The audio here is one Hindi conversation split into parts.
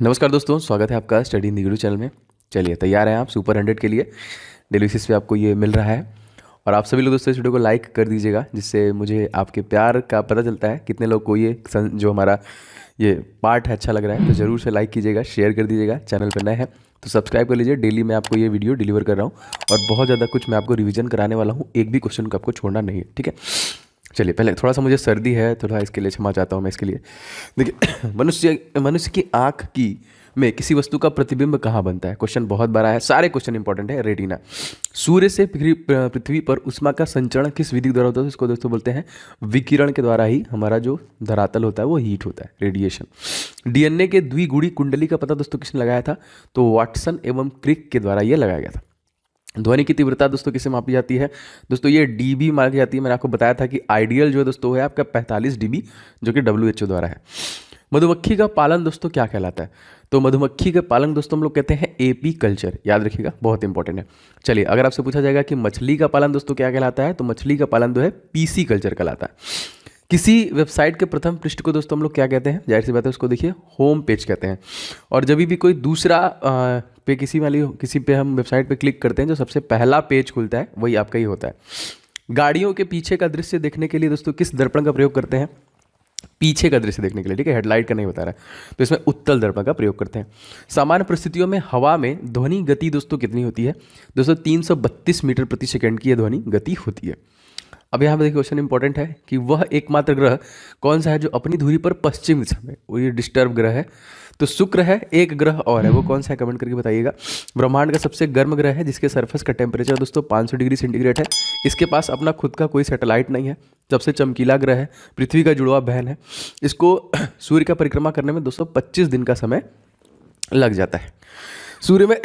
नमस्कार दोस्तों, स्वागत है आपका study in the YouTube channel में। चलिए, तैयार हैं आप सुपर 100 के लिए? डेली बेसिस पे आपको ये मिल रहा है। और आप सभी लोग दोस्तों इस वीडियो को लाइक कर दीजिएगा, जिससे मुझे आपके प्यार का पता चलता है कितने लोग को ये जो हमारा ये पार्ट है अच्छा लग रहा है। तो ज़रूर से लाइक कीजिएगा, शेयर कर दीजिएगा। चैनल पर नए हैं तो सब्सक्राइब कर लीजिए। डेली मैं आपको ये वीडियो डिलीवर कर रहा हूँ और बहुत ज़्यादा कुछ मैं आपको रिवीजन कराने वाला हूँ। एक भी क्वेश्चन को आपको छोड़ना नहीं है, ठीक है? चलिए, पहले थोड़ा सा मुझे सर्दी है, थोड़ा इसके लिए क्षमा चाहता हूँ मैं इसके लिए। देखिए, मनुष्य की आँख की में किसी वस्तु का प्रतिबिंब कहाँ बनता है? क्वेश्चन बहुत बड़ा है, सारे क्वेश्चन इंपॉर्टेंट है। रेटिना। सूर्य से पृथ्वी पर ऊष्मा का संचरण किस विधि द्वारा होता है? इसको दोस्तों बोलते हैं विकिरण के द्वारा ही हमारा जो धरातल होता है वो हीट होता है, रेडिएशन। डीएनए के द्विगुड़ी कुंडली का पता दोस्तों किसने लगाया था? तो वाटसन एवं क्रिक के द्वारा यह लगाया गया था। ध्वनि की तीव्रता दोस्तों किससे मापी जाती है? दोस्तों ये डीबी मापी जाती है। मैंने आपको बताया था कि आइडियल जो है दोस्तों है आपका 45 डीबी, जो कि WHO द्वारा है। मधुमक्खी का पालन दोस्तों क्या कहलाता है? तो मधुमक्खी का पालन दोस्तों हम लोग कहते हैं एपी कल्चर। याद रखिएगा, बहुत इंपॉर्टेंट है। चलिए, अगर आपसे पूछा जाएगा कि मछली का पालन दोस्तों क्या कहलाता है, तो मछली का पालन जो है पीसी कल्चर कहलाता है। किसी वेबसाइट के प्रथम पृष्ठ को दोस्तों हम लोग क्या कहते हैं? जाहिर सी बात है, उसको देखिए होम पेज कहते हैं। और जब भी कोई दूसरा किसी पे हम वेबसाइट पे क्लिक करते हैं, जो सबसे पहला पेज खुलता है वही आपका ही होता है। गाड़ियों के पीछे का दृश्य देखने के लिए दोस्तों किस दर्पण का प्रयोग करते हैं? पीछे का दृश्य देखने के लिए, ठीक है? हेडलाइट का नहीं बता रहा है, तो इसमें उत्तल दर्पण का प्रयोग करते हैं। सामान्य परिस्थितियों में हवा में ध्वनि गति दोस्तों कितनी होती है? दोस्तों 332 मीटर प्रति सेकंड की यह ध्वनि गति होती है। अब यहाँ पे देखिए, क्वेश्चन इंपॉर्टेंट है कि वह एकमात्र ग्रह कौन सा है जो अपनी धुरी पर पश्चिम दिशा में, वो ये डिस्टर्ब ग्रह है? तो शुक्र है। एक ग्रह और है, वो कौन सा है? कमेंट करके बताइएगा। ब्रह्मांड का सबसे गर्म ग्रह है, जिसके सरफेस का टेम्परेचर दोस्तों 500 डिग्री सेंटीग्रेड है। इसके पास अपना खुद का कोई सैटेलाइट नहीं है। सबसे चमकीला ग्रह है, पृथ्वी का जुड़वा बहन है। इसको सूर्य का परिक्रमा करने में दोस्तों 25 दिन का समय लग जाता है। सूर्य में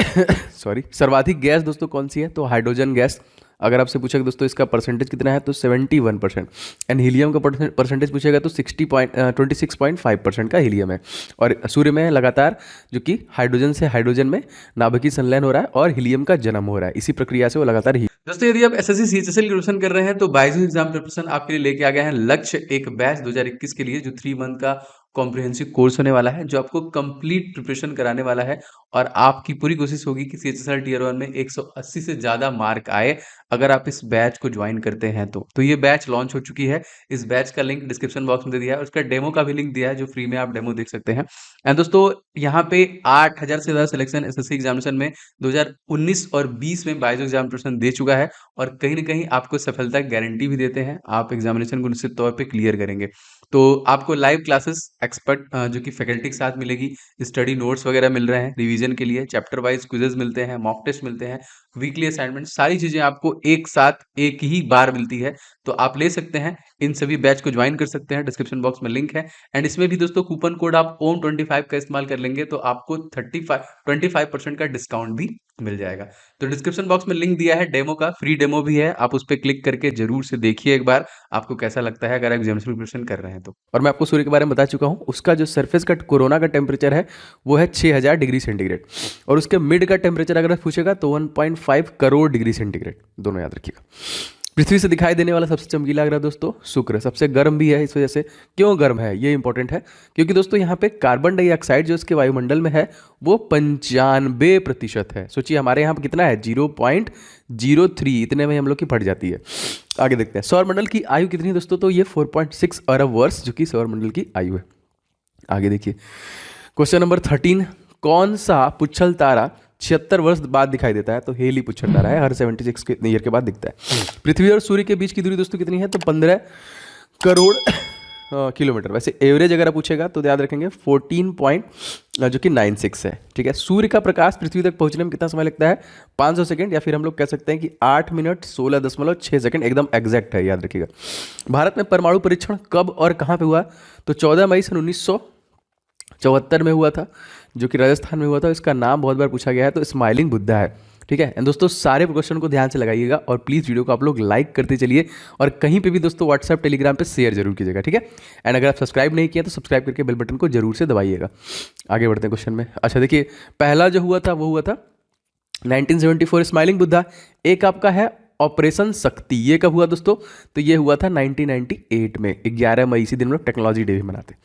सर्वाधिक गैस दोस्तों कौन सी है? तो हाइड्रोजन गैस। अगर आपसे पूछेगा दोस्तों इसका परसेंटेज कितना है, तो 71%। एंड हीलियम का परसेंटेज पूछेगा तो 26.5% का हीलियम है। और सूर्य में लगातार जो कि हाइड्रोजन से हाइड्रोजन में नाभिकीय संलयन हो रहा है और हीलियम का जन्म हो रहा है। इसी प्रक्रिया से वो लगातार ही। दोस्तों, यदि आप एसएससी सीएचएसएल की प्रिपरेशन कर रहे हैं तो बायजूस एग्जाम प्रिपरेशन आपके लिए लेके आ गया है लक्ष्य एक बैच 2021 के लिए, जो 3 मंथ का कॉम्प्रिहेंसिव कोर्स होने वाला है, जो आपको कंप्लीट प्रिपरेशन कराने वाला है। और आपकी पूरी कोशिश होगी कि सीएचएसएल टियर 1 में 180 से ज़्यादा मार्क आए अगर आप इस बैच को ज्वाइन करते हैं तो ये बैच लॉन्च हो चुकी है। इस बैच का लिंक डिस्क्रिप्शन बॉक्स में दे दिया है, उसका डेमो का भी लिंक दिया है, जो फ्री में आप डेमो देख सकते हैं। एंड दोस्तों, यहाँ पे 8000 से ज़्यादा सिलेक्शन एसएससी एग्जामिनेशन में 2019 और 20 में बायजूस एग्जाम प्रिपरेशन दे चुका है। और कहीं ना कहीं आपको सफलता की गारंटी भी देते हैं, आप एग्जामिनेशन को निश्चित तौर पे क्लियर करेंगे। तो आपको लाइव क्लासेस एक्सपर्ट जो कि फैकल्टी के साथ मिलेगी, स्टडी नोट्स वगैरह मिल रहे हैं रिवीजन के लिए, चैप्टर वाइज क्विजेज मिलते हैं, मॉक टेस्ट मिलते हैं, वीकली असाइनमेंट, सारी चीज़ें आपको एक साथ एक ही बार मिलती है। तो आप ले सकते हैं, इन सभी बैच को ज्वाइन कर सकते हैं। डिस्क्रिप्शन बॉक्स में लिंक है। एंड इसमें भी दोस्तों कूपन कोड आप OM25 का इस्तेमाल कर लेंगे तो आपको 25% का डिस्काउंट भी मिल जाएगा। तो डिस्क्रिप्शन बॉक्स में लिंक दिया है डेमो का, फ्री डेमो भी है, आप उस पर क्लिक करके जरूर से देखिए एक बार, आपको कैसा लगता है अगर आप एग्जामिनेशन प्रिपरेशन कर रहे हैं तो। और मैं आपको सूर्य के बारे में बता चुका हूँ, उसका जो सरफेस का कोरोना का टेम्परेचर है वो है 6000 डिग्री सेंटीग्रेड। और उसके मिड का टेम्परेचर अगर पूछेगा तो 1.5 करोड़ डिग्री सेंटीग्रेड, दोनों याद रखिएगा। पृथ्वी से दिखाई देने वाला सबसे चमकीला ग्रह दोस्तों शुक्र, सबसे गर्म भी है। इस वजह से क्यों गर्म है ये इंपॉर्टेंट है, क्योंकि दोस्तों यहाँ पे कार्बन डाइऑक्साइड जो इसके वायुमंडल में है वो 95% है। सोचिए हमारे यहाँ पे कितना है, 0.03, इतने में हम लोग की फट जाती है। आगे देखते हैं, सौरमंडल की आयु कितनी है दोस्तों? तो ये 4.6 अरब वर्ष जो कि सौरमंडल की आयु है। आगे देखिए, क्वेश्चन नंबर 13, कौन सा पुच्छल तारा 76 वर्ष बाद दिखाई देता है? तो हेली पुच्छर तारा है, हर 76 ईयर के बाद दिखता है। पृथ्वी और सूर्य के बीच की दूरी दोस्तों कितनी है? तो 15 करोड़ किलोमीटर। वैसे एवरेज अगर आप पूछेगा तो याद रखेंगे 14.96 है, ठीक है। सूर्य का प्रकाश पृथ्वी तक पहुंचने में कितना समय लगता है? 500 सेकंड, या फिर हम लोग कह सकते हैं कि 8 मिनट 16.6 सेकंड, एकदम एग्जैक्ट है, याद रखिएगा। भारत में परमाणु परीक्षण कब और कहाँ पे हुआ? तो 14 मई सन 1974 में हुआ था, जो कि राजस्थान में हुआ था। इसका नाम बहुत बार पूछा गया है, तो स्माइलिंग बुद्धा है, ठीक है। एंड दोस्तों, सारे क्वेश्चन को ध्यान से लगाइएगा और प्लीज़ वीडियो को आप लोग लाइक करते चलिए, और कहीं पे भी दोस्तों व्हाट्सएप टेलीग्राम पे शेयर जरूर कीजिएगा, ठीक है। एंड अगर आप सब्सक्राइब नहीं किया तो सब्सक्राइब करके बेल बटन को जरूर से दबाइएगा। आगे बढ़ते हैं क्वेश्चन में। अच्छा देखिए, पहला जो हुआ था वो हुआ था 1974 स्माइलिंग बुद्धा। एक आपका है ऑपरेशन शक्ति, ये कब हुआ दोस्तों? तो ये हुआ था 1998 में, 11 मई, इसी दिन हम लोग टेक्नोलॉजी डे भी मनाते हैं।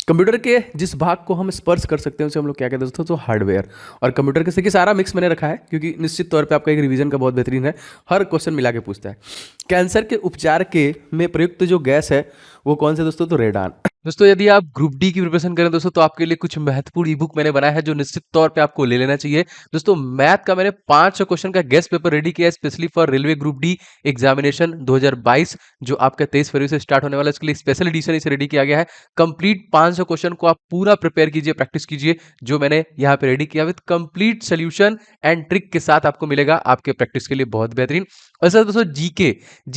कंप्यूटर के जिस भाग को हम स्पर्श कर सकते हैं उसे हम लोग क्या कहते हैं दोस्तों? तो हार्डवेयर। और कंप्यूटर के से सारा मिक्स मैंने रखा है क्योंकि निश्चित तौर पे आपका एक रिवीजन का बहुत बेहतरीन है, हर क्वेश्चन मिला के पूछता है। कैंसर के उपचार के में प्रयुक्त जो गैस है वो कौन से दोस्तों? तो रेडान। दोस्तों यदि आप ग्रुप डी की प्रिपरेशन करें दोस्तों तो आपके लिए कुछ महत्वपूर्ण ई बुक मैंने बनाया है जो निश्चित तौर पे आपको ले लेना चाहिए। दोस्तों मैथ का मैंने 500 क्वेश्चन का गेस्ट पेपर रेडी किया है specially for railway group D examination 2022 जो आपका 23 फरवरी से स्टार्ट होने वाला है। इसके लिए स्पेशल एडिशन इसे रेडी किया गया है। कंप्लीट 500 क्वेश्चन को आप पूरा प्रिपेयर कीजिए, प्रैक्टिस कीजिए, जो मैंने यहाँ पे रेडी किया with complete solution and trick के साथ आपको मिलेगा आपके प्रैक्टिस के लिए बहुत बेहतरीन। और सर दोस्तों जीके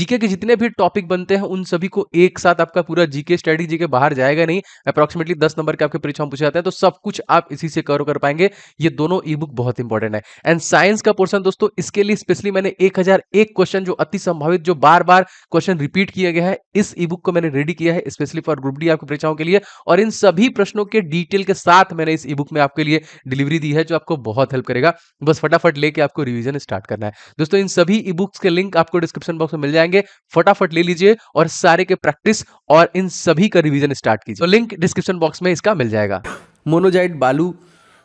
के जितने भी टॉपिक बनते हैं उन सभी को एक साथ आपका पूरा जीके स्टडी जीके बाहर जाएगा नहीं, अप्रोक्सीमेटली 10 नंबर के आपके परीक्षा में पूछे जाते हैं, तो सब कुछ आप इसी से कवर कर पाएंगे। ये दोनों ई बुक बहुत इंपॉर्टेंट है। एंड साइंस का पोर्शन दोस्तों, इसके लिए स्पेशली मैंने 1001 क्वेश्चन जो अति संभावित, जो बार बार क्वेश्चन रिपीट किया गया है, इस ई बुक को मैंने रेडी किया है स्पेशली फॉर ग्रुप डी आपकी परीक्षाओं के लिए। और इन सभी प्रश्नों के डिटेल के साथ मैंने इस ई बुक में आपके लिए डिलीवरी दी है जो आपको बहुत हेल्प करेगा। बस फटाफट लेके आपको रिवीजन स्टार्ट करना है। दोस्तों इन सभी ई बुक्स के लिंक आपको डिस्क्रिप्शन बॉक्स में मिल जाएंगे, फटाफट ले लीजिए और सारे के प्रैक्टिस और इन सभी का रिवीजन स्टार्ट कीजिए। तो लिंक डिस्क्रिप्शन बॉक्स में इसका मिल जाएगा। मोनोजाइट बालू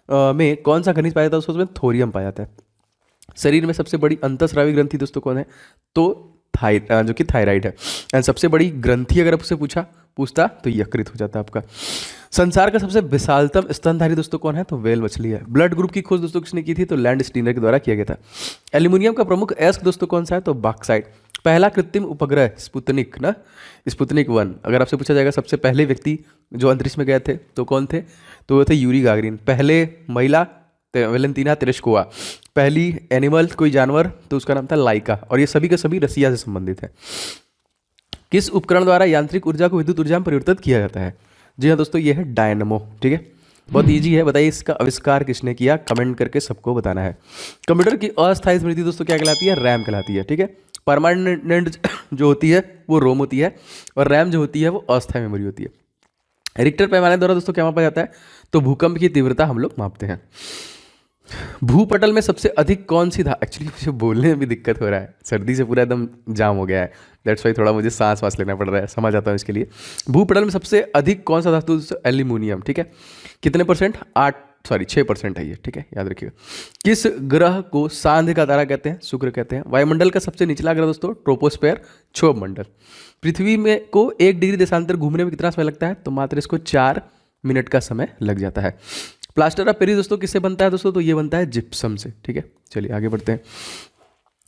में कौन सा खनिज पाया जाता है? उसमें थोरियम पाया जाता है। शरीर में सबसे बड़ी अंतःस्रावी ग्रंथि दोस्तों कौन है? तो जो कि थायराइड है। एंड सबसे बड़ी ग्रंथि अगर आपसे पूछता तो यकृत हो जाता है आपका। संसार का सबसे विशालतम स्तनधारी दोस्तों कौन है? तो व्हेल मछली है। ब्लड ग्रुप की खोज दोस्तों किसने की थी? तो लैंड स्टीनर के द्वारा किया गया था। एल्यूमिनियम का प्रमुख अयस्क दोस्तों कौन सा है? तो बॉक्साइट। पहला कृत्रिम उपग्रह स्पुतनिक ना, स्पुतनिक 1, अगर आपसे पूछा जाएगा सबसे पहले व्यक्ति जो अंतरिक्ष में गए थे तो कौन थे? तो वो थे यूरी गागरिन। पहले महिला वेलेंतीना तेरेस्कोवा। पहली एनिमल कोई जानवर तो उसका नाम था लाइका। और ये सभी के सभी रसिया से संबंधित है। किस उपकरण द्वारा यांत्रिक ऊर्जा को विद्युत ऊर्जा में परिवर्तित किया जाता है? जी हाँ दोस्तों, ये है डायनमो। ठीक है, बहुत इजी है। बताइए इसका आविष्कार किसने किया? कमेंट करके सबको बताना है। कंप्यूटर की अस्थायी स्मृति दोस्तों क्या कहलाती है? रैम कहलाती है। ठीक है, परमानेंट जो होती है वो रोम होती है और रैम जो होती है वो अस्थायी मेमोरी होती है। रिक्टर पैमाने द्वारा दोस्तों क्या मापा जाता है? तो भूकंप की तीव्रता हम लोग मापते हैं। भूपटल में सबसे अधिक कौन सी एक्चुअली मुझे बोलने में भी दिक्कत हो रहा है, सर्दी से पूरा एकदम जाम हो गया है, दैट्स वाई थोड़ा मुझे सांस वास लेना पड़ रहा है, समझ आता हूँ इसके लिए। भूपटल में सबसे अधिक कौन सा धातु? एल्यूमिनियम। ठीक है, कितने परसेंट? 6% है ये। ठीक है, याद रखिएगा। किस ग्रह को सांध्य का तारा कहते हैं? शुक्र कहते हैं। वायुमंडल का सबसे निचला ग्रह दोस्तों ट्रोपोस्फेयर, क्षोभ मंडल। पृथ्वी में को 1 डिग्री देशांतर घूमने में कितना समय लगता है? तो मात्र इसको 4 मिनट का समय लग जाता है। प्लास्टर ऑफ पेरिस दोस्तों किससे बनता है दोस्तों? तो ये बनता है जिप्सम से। ठीक है, चलिए आगे बढ़ते हैं।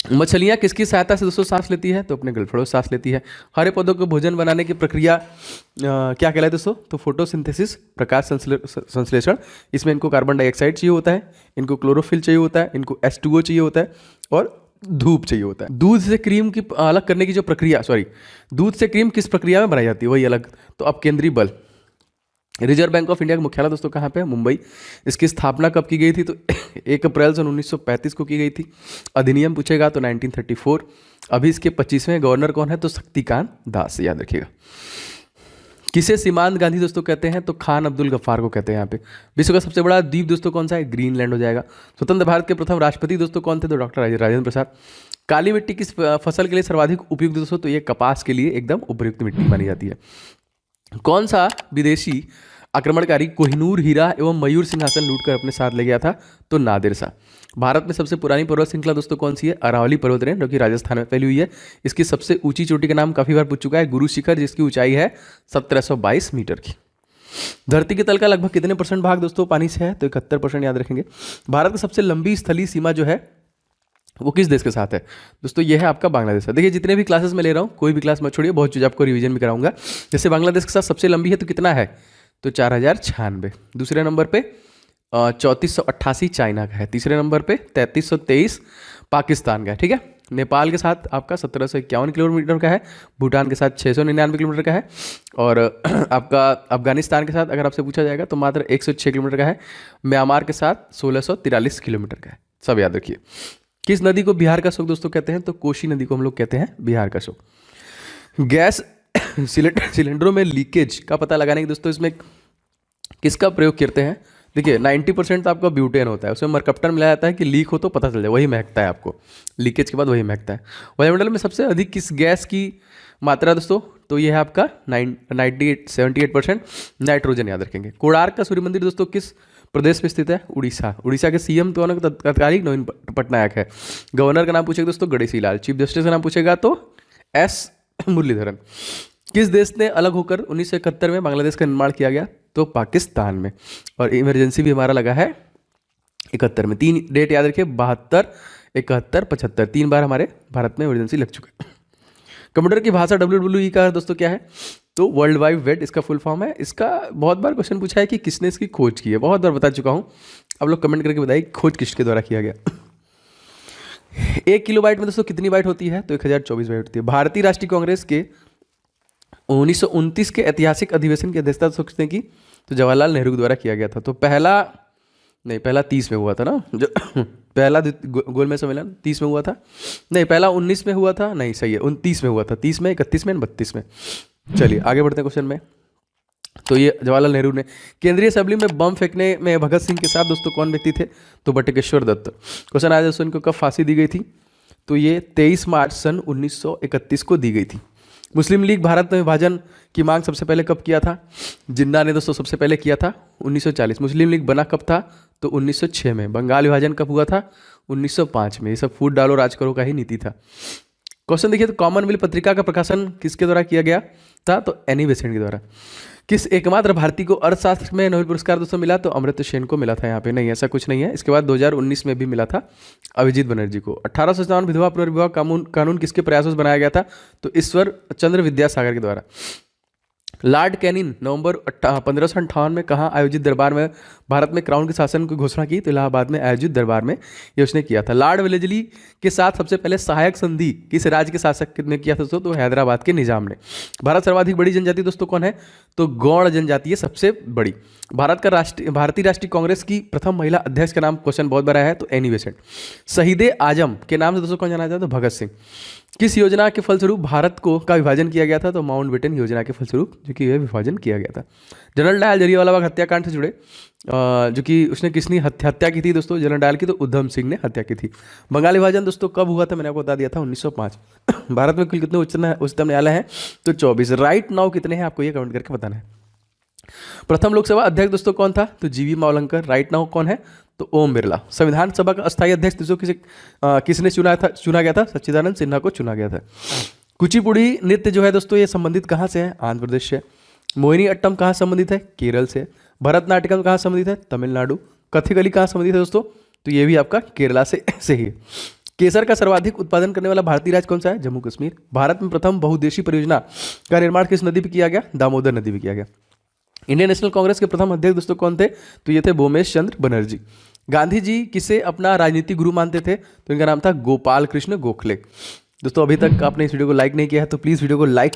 मछलियां किसकी सहायता से दोस्तों सांस लेती है? तो अपने गलफड़ों से सांस लेती है। हरे पौधों को भोजन बनाने की प्रक्रिया क्या कहलाए दोस्तों? तो फोटोसिंथेसिस, प्रकाश संश्लेषण। इसमें इनको कार्बन डाइऑक्साइड चाहिए होता है, इनको क्लोरोफिल चाहिए होता है, इनको H2O चाहिए होता है और धूप चाहिए होता है। दूध से क्रीम की अलग करने की जो प्रक्रिया, दूध से क्रीम किस प्रक्रिया में बनाई जाती है? वही अलग। तो अब केंद्रीय बल। रिजर्व बैंक ऑफ इंडिया का मुख्यालय दोस्तों कहाँ पे है? मुंबई। इसकी स्थापना कब की गई थी? तो 1 अप्रैल 1935 को की गई थी। अधिनियम पूछेगा तो 1934। अभी इसके 25वें गवर्नर कौन है? तो शक्तिकांत दास, याद रखिएगा। किसे सीमांत गांधी दोस्तों कहते हैं? तो खान अब्दुल गफ्फार को कहते हैं। यहाँ पे विश्व का सबसे बड़ा द्वीप दोस्तों कौन सा है? ग्रीनलैंड हो जाएगा। स्वतंत्र भारत के प्रथम राष्ट्रपति दोस्तों कौन थे? तो डॉक्टर राजेंद्र प्रसाद। काली मिट्टी किस फसल के लिए सर्वाधिक उपयुक्त दोस्तों? तो ये कपास के लिए एकदम उपयुक्त मिट्टी मानी जाती है। कौन सा विदेशी आक्रमणकारी कोहिनूर हीरा एवं मयूर सिंहासन लूटकर अपने साथ ले गया था? तो नादिर शाह। भारत में सबसे पुरानी पर्वत श्रृंखला दोस्तों कौन सी है? अरावली पर्वत रेंज, जो कि राजस्थान में फैली हुई है। इसकी सबसे ऊंची चोटी का नाम काफी बार पूछ चुका है, गुरु शिखर, जिसकी ऊंचाई है 1722 मीटर की। धरती के तल का लगभग कितने % भाग दोस्तों पानी से है? तो 71%, याद रखेंगे। भारत की सबसे लंबी स्थलीय सीमा जो है वो किस देश के साथ है? दोस्तों ये है आपका बांग्लादेश है। देखिए जितने भी क्लासेस में ले रहा हूँ, कोई भी क्लास मत छोड़िए, बहुत चीज़ आपको रिवीजन भी कराऊंगा। जैसे बांग्लादेश के साथ सबसे लंबी है तो कितना है? तो 4096। दूसरे नंबर पे 3488 चाइना का है। तीसरे नंबर पे 3323 पाकिस्तान का है। ठीक है, नेपाल के साथ आपका 1751 किलोमीटर का है। भूटान के साथ 699 किलोमीटर का है। और आपका अफगानिस्तान के साथ अगर आपसे पूछा जाएगा तो मात्र 106 किलोमीटर का है। म्यांमार के साथ 1643 किलोमीटर का है। सब याद रखिए। किस नदी को बिहार का शोक दोस्तों कहते हैं? तो कोसी नदी को हम लोग कहते हैं बिहार का शोक। गैस सिलेंडरों में लीकेज का पता लगाने के दोस्तों इसमें किसका प्रयोग करते हैं? देखिए 90% तो आपका ब्यूटेन होता है, उसमें मरकप्टन मिलाया जाता है कि लीक हो तो पता चल जाए, वही महकता है आपको, लीकेज के बाद वही महकता है। वायुमंडल में सबसे अधिक किस गैस की मात्रा दोस्तों, तो ये है आपका 78 नाइट्रोजन, याद रखेंगे। कोणार्क का सूर्य मंदिर दोस्तों किस प्रदेश में स्थित है, उड़ीसा। उड़ीसा के सीएम तो तत्कालीन नवीन पटनायक है। गवर्नर का नाम पूछेगा दोस्तों गणेशी लाल। चीफ जस्टिस का नाम पूछेगा तो एस मुरलीधरन। किस देश ने अलग होकर 1971 में बांग्लादेश का निर्माण किया गया, तो पाकिस्तान में। और इमरजेंसी भी हमारा लगा है 71 में। 3 डेट याद रखिए, 72, 71, 75, 3 बार हमारे भारत में इमरजेंसी लग चुका है। कंप्यूटर की भाषा WWE का दोस्तों क्या है, तो वर्ल्ड वाइड वेब इसका फुल फॉर्म है। इसका बहुत बार क्वेश्चन पूछा है कि किसने इसकी खोज की है, बहुत बार बता चुका हूँ। आप लोग कमेंट करके बताइए खोज किसके द्वारा किया गया। 1 किलोबाइट में दोस्तों कितनी बाइट होती है, तो 1024 बाइट होती है। भारतीय राष्ट्रीय कांग्रेस के 1929 के ऐतिहासिक अधिवेशन की अध्यक्षता सोचते हैं कि, तो जवाहरलाल नेहरू द्वारा किया गया था। तो पहला 30 में हुआ था ना, जो पहला गोलमेज सम्मेलन 30 में हुआ था, नहीं पहला 19 में हुआ था, नहीं सही है 29 में हुआ था, 30 में, 31 में, 32 में। चलिए आगे बढ़ते हैं क्वेश्चन में। तो ये जवाहरलाल नेहरू ने। केंद्रीय असेंबली में बम फेंकने में भगत सिंह के साथ दोस्तों कौन व्यक्ति थे, तो बटुकेश्वर दत्त। क्वेश्चन आया दोस्तों इनको कब फांसी दी गई थी, तो ये 23 मार्च सन 1931 को दी गई थी। मुस्लिम लीग भारत में विभाजन की मांग सबसे पहले कब किया था, जिन्ना ने दोस्तों सबसे पहले किया था 1940। मुस्लिम लीग बना कब था, तो 1906 में। बंगाल विभाजन कब हुआ था, 1905 में। ये सब फूट डालो राज करो का ही नीति था। क्वेश्चन देखिए, तो कॉमनवेल्थ पत्रिका का प्रकाशन किसके द्वारा किया गया था, तो एनी बेसेंट के द्वारा। किस एकमात्र भारतीय को अर्थशास्त्र में नोबेल पुरस्कार दोस्तों मिला, तो अमर्त्य सेन को मिला था। यहाँ पे नहीं, ऐसा कुछ नहीं है। इसके बाद 2019 में भी मिला था अभिजीत बनर्जी को। 1857 विधवा पुनर्विवाह कानून किसके प्रयासों से बनाया गया था, तो ईश्वर चंद्र विद्यासागर के द्वारा। लॉर्ड कैनिन नवंबर 1558 में कहाँ आयोजित दरबार में भारत में क्राउन के शासन की घोषणा की, तो इलाहाबाद में आयोजित दरबार में ये उसने किया था। लॉर्ड वेलेस्ली के साथ सबसे पहले सहायक संधि किस राज्य के शासक ने किया था दोस्तों, तो हैदराबाद के निजाम ने। भारत सर्वाधिक बड़ी जनजाति दोस्तों कौन है, तो गौड़ जनजाति है सबसे बड़ी। भारतीय राष्ट्रीय कांग्रेस की प्रथम महिला अध्यक्ष का नाम क्वेश्चन बहुत बड़ा है, तो एनी बेसेंट। शहीद आजम के नाम से दोस्तों कौन जाना जाता है, तो भगत सिंह। किस योजना के फलस्वरूप भारत का विभाजन किया गया था, तो माउंटबेटन योजना के फलस्वरूप जो कि यह विभाजन किया गया था। जनरल डायल जलियांवाला बाग हत्याकांड से जुड़े जो कि उसने किसने हत्या की थी दोस्तों, जनरल डायल की, तो उधम सिंह ने हत्या की थी। बंगाल विभाजन दोस्तों कब हुआ था, मैंने आपको बता दिया था 1905। भारत में कुल कितने उच्चतम न्यायालय हैं, तो 24। राइट नाउ कितने हैं आपको ये कमेंट करके बताना है। प्रथम लोकसभा अध्यक्ष दोस्तों कौन था, तो जीवी मावलंकर। राइट नाउ कौन है, तो ओम बिरला। संविधान सभा का अस्थायी अध्यक्ष दोस्तों किसने चुना गया था, सच्चिदानंद सिन्हा को चुना गया था। कुचिपुड़ी नृत्य जो है दोस्तों ये संबंधित कहाँ से है, आंध्र प्रदेश से। मोहिनी अट्टम कहाँ संबंधित है, केरल से। भरतनाट्यम कहाँ संबंधित है, तमिलनाडु। कथकली कहाँ संबंधित है दोस्तों, तो ये भी आपका केरला से ही है। केसर का सर्वाधिक उत्पादन करने वाला भारतीय राज्य कौन सा है, जम्मू कश्मीर। भारत में प्रथम बहुउद्देशीय परियोजना का निर्माण किस नदी पर किया गया, दामोदर नदी पर किया गया। इंडियन नेशनल कांग्रेस के प्रथम अध्यक्ष दोस्तों कौन थे, तो ये थे भूमेश चंद्र बनर्जी। गांधी जी किसे अपना राजनीतिक गुरु मानते थे, तो इनका नाम था गोपाल कृष्ण गोखले। दोस्तों अभी तक आपने इस वीडियो को लाइक नहीं किया है तो प्लीज़ वीडियो को लाइक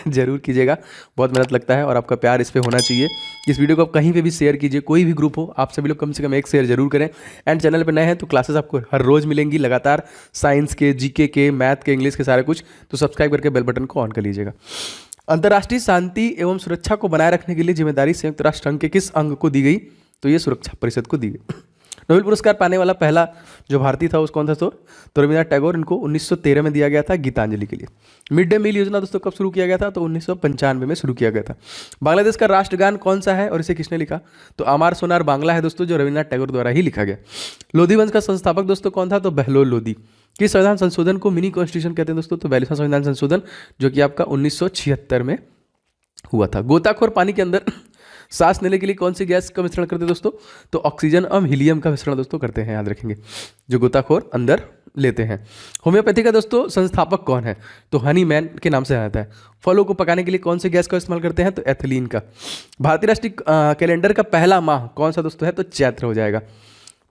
जरूर कीजिएगा, बहुत मेहनत लगता है और आपका प्यार इस पे होना चाहिए। इस वीडियो को आप कहीं पे भी शेयर कीजिए, कोई भी ग्रुप हो, आप सभी लोग कम से कम एक शेयर जरूर करें। एंड चैनल पे नए हैं तो क्लासेस आपको हर रोज़ मिलेंगी लगातार, साइंस के, जीके के, मैथ के, इंग्लिश के सारे कुछ, तो सब्सक्राइब करके बेल बटन को ऑन कर लीजिएगा। अंतर्राष्ट्रीय शांति एवं सुरक्षा को बनाए रखने के लिए जिम्मेदारी संयुक्त राष्ट्र संघ के किस अंग को दी गई, तो ये सुरक्षा परिषद को दी गई। नोबेल पुरस्कार पाने वाला पहला जो भारतीय था उस कौन था, तो रविन्द्रनाथ टैगोर। इनको 1913 में दिया गया था गीतांजलि के लिए। मिड डे मील योजना दोस्तों कब शुरू किया गया था, तो 1995 में शुरू किया गया था। बांग्लादेश का राष्ट्रगान कौन सा है और इसे किसने लिखा, तो आमार सोनार बांग्ला है दोस्तों, जो रविन्द्रनाथ टैगोर द्वारा ही लिखा गया। लोधी वंश का संस्थापक दोस्तों कौन था, तो बहलोल लोधी। किस संविधान संशोधन को मिनी कॉन्स्टिट्यूशन कहते हैं दोस्तों, तो 42वां संविधान संशोधन, जो कि आपका 1976 में हुआ था। गोताखोर पानी के अंदर सांस लेने के लिए कौन सी गैस का मिश्रण करते हैं दोस्तों, तो ऑक्सीजन और हीलियम का मिश्रण दोस्तों करते हैं, याद रखेंगे, जो गोताखोर अंदर लेते हैं। होम्योपैथी का दोस्तों संस्थापक कौन है, तो हनी मैन के नाम से आता है। फलों को पकाने के लिए कौन सी गैस का इस्तेमाल करते हैं, तो एथिलीन का। भारतीय राष्ट्रीय कैलेंडर का पहला माह कौन सा दोस्तों है, तो चैत्र हो जाएगा।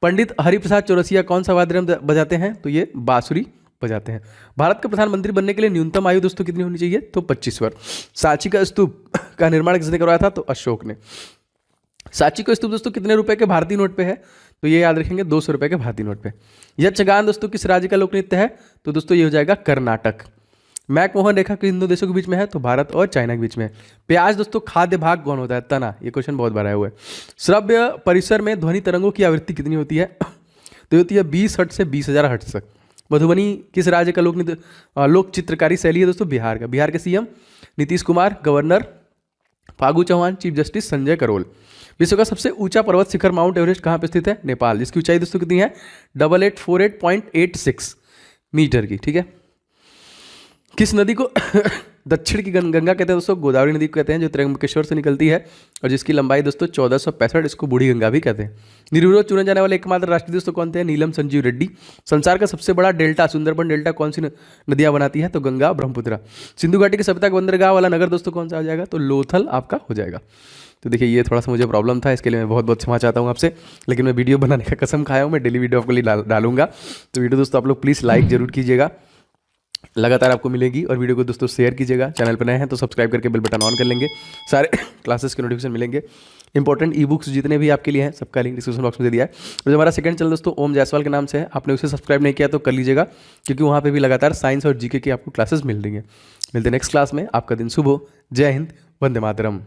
पंडित हरिप्रसाद चौरसिया कौन सा वाद्य यंत्र बजाते हैं, तो ये बांसुरी बजाते हैं। भारत का प्रधानमंत्री बनने के लिए न्यूनतम आयु दोस्तों कितनी होनी चाहिए, तो 25 वर्ष। सांची का स्तूप का निर्माण किसने करवाया था, तो अशोक ने। सांची का स्तूप दोस्तों कितने रुपए के भारतीय नोट पे है, तो ये याद रखेंगे 200 रुपए के भारतीय नोट पे। यक्षगान दोस्तों किस राज्य का लोक नृत्य है, तो दोस्तों ये हो जाएगा कर्नाटक। मैकमोहन रेखा किन दो देशों के बीच में है? तो भारत और चाइना के बीच में है। प्याज दोस्तों खाद्य भाग कौन होता है? तना। ये क्वेश्चन बहुत बार आया हुआ है। श्रव्य परिसर में ध्वनि तरंगों की आवृत्ति कितनी होती है? तो ये होती है 20 हर्ट्ज से 20,000 हर्ट्ज तक। मधुबनी किस राज्य का लोक चित्रकारी शैली है दोस्तों? बिहार का। बिहार के CM Nitish Kumar, governor Phagu Chauhan, chief justice Sanjay Karol. विश्व का सबसे ऊंचा पर्वत शिखर माउंट एवरेस्ट कहाँ पे स्थित है? नेपाल, जिसकी ऊंचाई दोस्तों कितनी है? 8848.86 मीटर की। ठीक है। किस नदी को दक्षिण की गंगा कहते हैं दोस्तों? गोदावरी नदी को कहते हैं, जो त्र्यंबकेश्वर से निकलती है और जिसकी लंबाई दोस्तों 1465। इसको बूढ़ी गंगा भी कहते हैं। निर्विरोध चुने जाने वाले एकमात्र राष्ट्रीय दोस्तों कौन थे? नीलम संजीव रेड्डी। संसार का सबसे बड़ा डेल्टा सुंदरबन डेल्टा कौन सी नदियां बनाती है? तो गंगा, ब्रह्मपुत्र। सिंधु घाटी की सभ्यता का बंदरगाह वाला नगर दोस्तों कौन सा आ जाएगा? तो लोथल आपका हो जाएगा। तो देखिए ये थोड़ा सा मुझे प्रॉब्लम था, इसके लिए मैं बहुत बहुत क्षमा चाहता हूँ आपसे, लेकिन मैं वीडियो बनाने का कसम खाया हूँ, मैं डेली वीडियो आपके लिए डालूंगा। तो वीडियो दोस्तों आप लोग प्लीज़ लाइक जरूर कीजिएगा, लगातार आपको मिलेगी। और वीडियो को दोस्तों शेयर कीजिएगा। चैनल पर नए हैं तो सब्सक्राइब करके बेल बटन ऑन कर लेंगे, सारे क्लासेस के नोटिफिकेशन मिलेंगे। इंपॉर्टेंट ई बुक्स जितने भी आपके लिए हैं सबका लिंक डिस्क्रिप्शन बॉक्स में दे दिया है। और जो हमारा सेकंड चैनल दोस्तों ओम जायसवाल के नाम से है, आपने उसे सब्सक्राइब नहीं किया तो कर लीजिएगा, क्योंकि वहाँ पे भी लगातार साइंस और जीके की आपको क्लासेस मिल रही हैं। मिलते हैं नेक्स्ट क्लास में। आपका दिन शुभ हो। जय हिंद, वंदे मातरम।